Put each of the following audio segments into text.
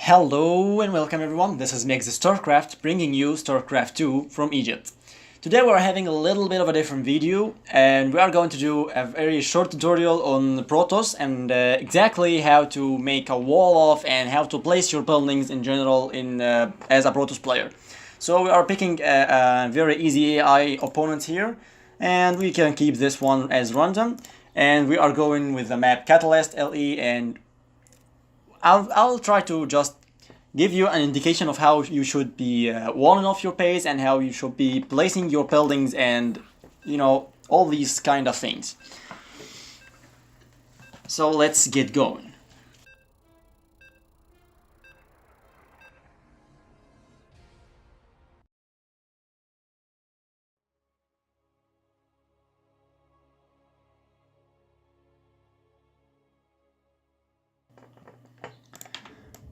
Hello and welcome everyone, this is Megz StarCraft bringing you StarCraft 2 from Egypt. Today we are having a little bit of a different video and we are going to do a very short tutorial on protoss and exactly how to make a wall off and how to place your buildings in general as a protoss player. So we are picking a very easy AI opponent here and we can keep this one as random, and we are going with the map Catalyst LE, and I'll try to just give you an indication of how you should be walling off your base and how you should be placing your buildings and, you know, all these kind of things. So let's get going.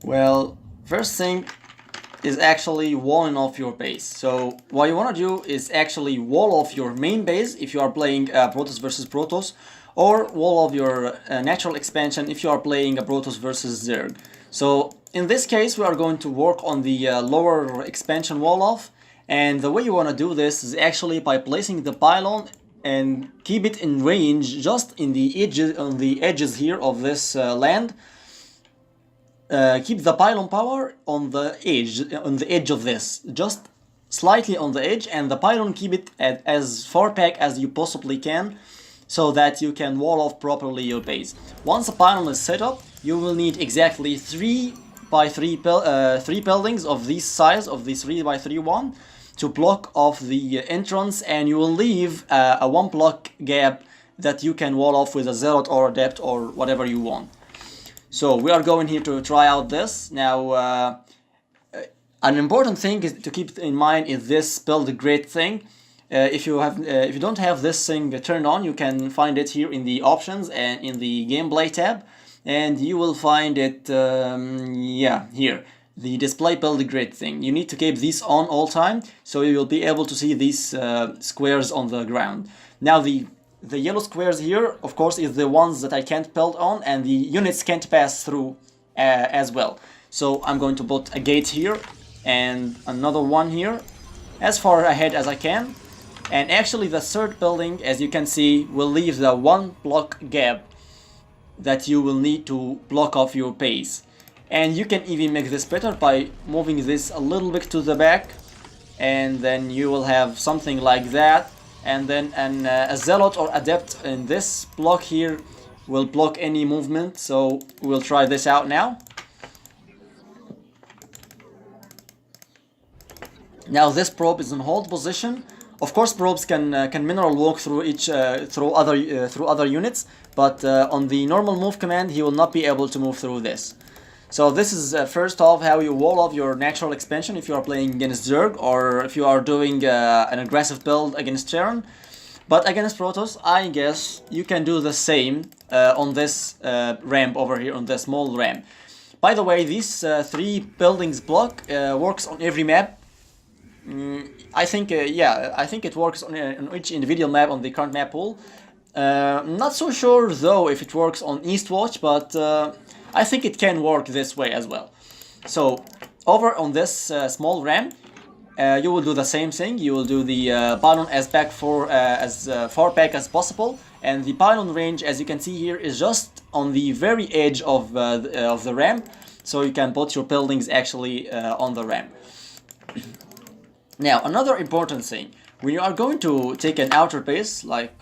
Well, first thing is actually walling off your base. So what you want to do is actually wall off your main base if you are playing Protoss versus Protoss, or wall off your natural expansion if you are playing a Protoss versus Zerg. So in this case we are going to work on the lower expansion wall off, and the way you want to do this is actually by placing the pylon and keep it in range just in the edges here of this land. Keep the pylon power on the edge of this, just slightly on the edge, and the pylon keep it at as far back as you possibly can so that you can wall off properly your base. Once the pylon is set up, you will need exactly 3 by 3 buildings of this size, of this 3 by 3 one, to block off the entrance, and you will leave a 1 block gap that you can wall off with a zealot or a depth or whatever you want. So we are going here to try out this. Now an important thing is to keep in mind is this build grid thing. If you don't have this thing turned on, you can find it here in the options and in the gameplay tab, and you will find it here, the display build grid thing. You need to keep this on all time so you will be able to see these squares on the ground. Now the yellow squares here, of course, is the ones that I can't build on, and the units can't pass through as well. So I'm going to put a gate here and another one here as far ahead as I can. And actually the third building, as you can see, will leave the 1 block gap that you will need to block off your base. And you can even make this better by moving this a little bit to the back, and then you will have something like that. And then a zealot or adept in this block here will block any movement. So we'll try this out now. Now this probe is in hold position. Of course, probes can mineral walk through through other units, but on the normal move command he will not be able to move through this. So this is first off how you wall off your natural expansion if you are playing against Zerg, or if you are doing an aggressive build against Terran. But against Protoss, I guess you can do the same on this ramp over here, on the small ramp. By the way, this 3 buildings block works on every map. I think it works on each individual map on the current map pool. Not so sure though if it works on Eastwatch, but I think it can work this way as well. So over on this small ramp, you will do the same thing. You will do the pylon as far back as possible, and the pylon range, as you can see here, is just on the very edge of the ramp, so you can put your buildings actually on the ramp. Now another important thing, when you are going to take an outer base, like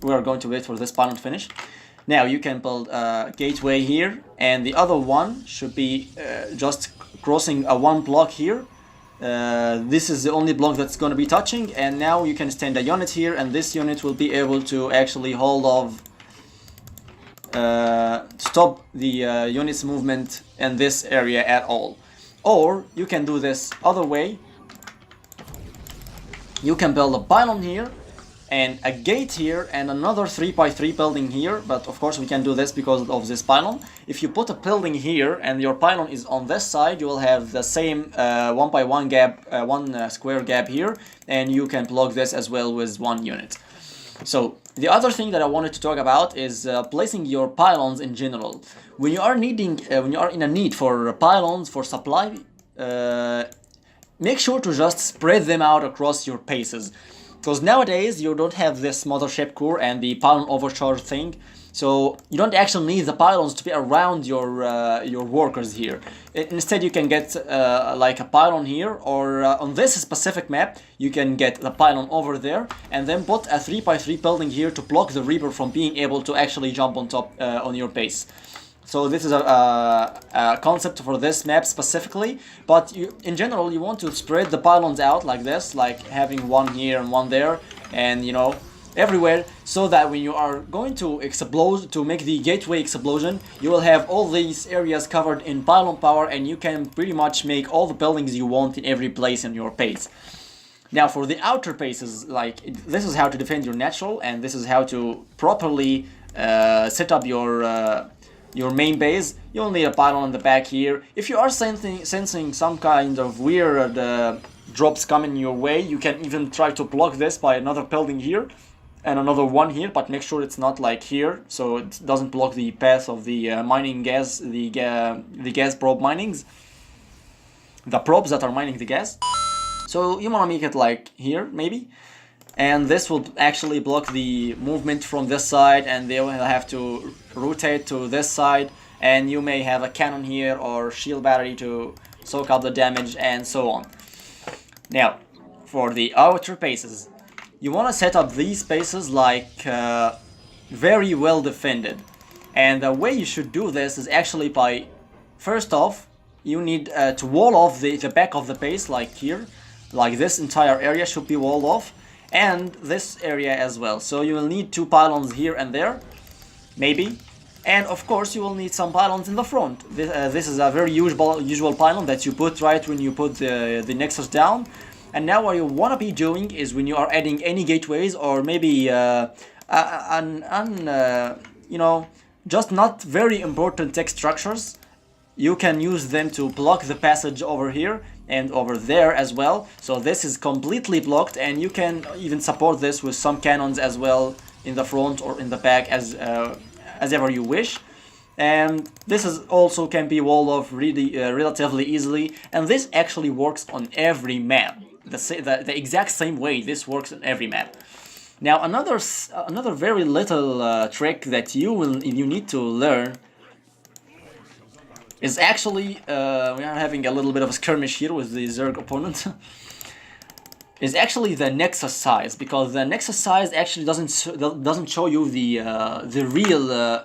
we are going to wait for this pylon to finish. Now you can build a gateway here, and the other one should be just crossing a 1 block here. This is the only block that's going to be touching, and now you can stand a unit here, and this unit will be able to actually hold off, stop the unit's movement in this area at all. Or you can do this other way. You can build a pylon here and a gate here and another 3 by 3 building here, but of course we can do this because of this pylon. If you put a building here and your pylon is on this side, you will have the same 1 by 1 gap, 1 square gap here, and you can block this as well with 1 unit. So The other thing that I wanted to talk about is placing your pylons in general. When you are in a need for pylons for supply, make sure to just spread them out across your bases. Because nowadays you don't have this mothership core and the pylon overcharge thing, so you don't actually need the pylons to be around your workers here. Instead, you can get like a pylon here, or on this specific map, you can get the pylon over there, and then put a 3x3 building here to block the Reaper from being able to actually jump on top on your base. So this is a concept for this map specifically, but in general you want to spread the pylons out like this, like having one here and one there, and you know, everywhere, so that when you are going to explode, to make the gateway explosion, you will have all these areas covered in pylon power, and you can pretty much make all the buildings you want in every place in your base. Now for the outer bases, like this is how to defend your natural, and this is how to properly set up your main base. You'll need a pylon on the back here. If you are sensing some kind of weird drops coming your way, you can even try to block this by another building here and another one here, but make sure it's not like here, so it doesn't block the path of the mining gas, the gas probe minings, the probes that are mining the gas. So you want to make it like here maybe, and this will actually block the movement from this side, and they will have to rotate to this side, and you may have a cannon here or shield battery to soak up the damage and so on. Now for the outer bases, you want to set up these bases like very well defended, and the way you should do this is actually by, first off, you need to wall off the back of the base, like here, like this entire area should be walled off, and this area as well. So you will need 2 pylons here and there, maybe, and of course you will need some pylons in the front. This is a very usual pylon that you put right when you put the Nexus down. And now what you want to be doing is, when you are adding any gateways, or maybe you know, just not very important tech structures, you can use them to block the passage over here and over there as well. So this is completely blocked, and you can even support this with some cannons as well in the front or in the back, as ever you wish. And this is also can be walled off really relatively easily, and this actually works on every map. The exact same way this works on every map. Now another very little trick that you need to learn is actually, we are having a little bit of a skirmish here with the Zerg opponent, is actually the Nexus size, because the Nexus size actually doesn't show you the real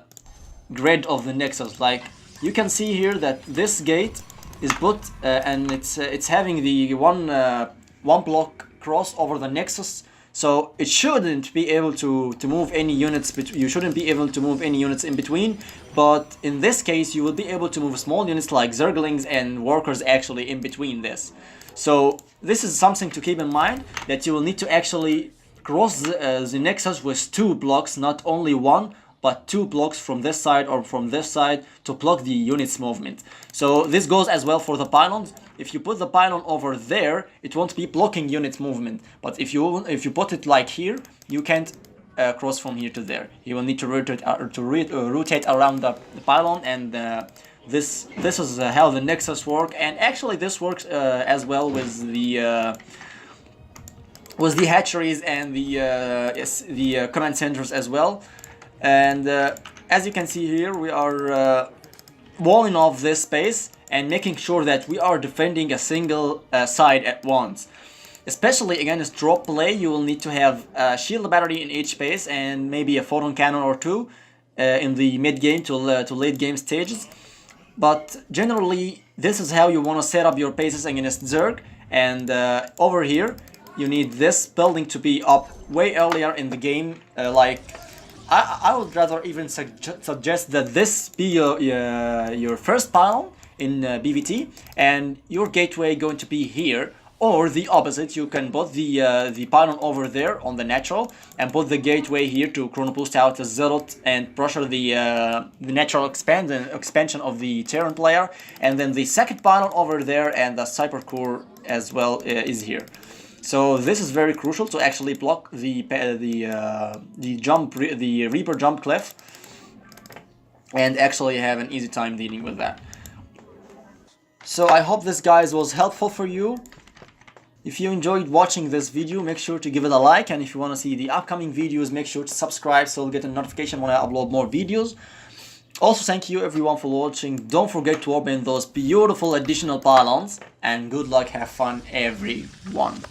grid of the Nexus. Like you can see here that this gate is put and it's having the one block cross over the Nexus, so it shouldn't be able to move any units. You shouldn't be able to move any units in between, but in this case you will be able to move small units like Zerglings and workers actually in between this. So this is something to keep in mind, that you will need to actually cross the Nexus with 2 blocks, not only 1, but 2 blocks from this side or from this side, to block the unit's movement. So this goes as well for the pylons. If you put the pylon over there, it won't be blocking units movement. But if you put it like here, you can't cross from here to there. You will need to rotate around the pylon, and this is how the Nexus work. And actually this works as well with the hatcheries and the command centers as well. And as you can see here, we are walling off this space and making sure that we are defending a single side at once. Especially against drop play, you will need to have a shield battery in each base, and maybe a photon cannon or 2 in the mid game to late game stages. But generally, this is how you want to set up your bases against Zerg. And over here, you need this building to be up way earlier in the game, like I would rather even suggest that this be your first pylon in BVT, and your gateway going to be here, or the opposite. You can put the pylon over there on the natural, and put the gateway here to chrono boost out the zealot and pressure the natural expansion of the Terran player, and then the second pylon over there, and the cyber core as well is here. So this is very crucial to actually block the Reaper jump cliff, and actually have an easy time dealing with that. So I hope this, guys, was helpful for you. If you enjoyed watching this video, make sure to give it a like, and if you want to see the upcoming videos, make sure to subscribe so you'll get a notification when I upload more videos. Also, thank you everyone for watching. Don't forget to open those beautiful additional pylons, and good luck, have fun everyone.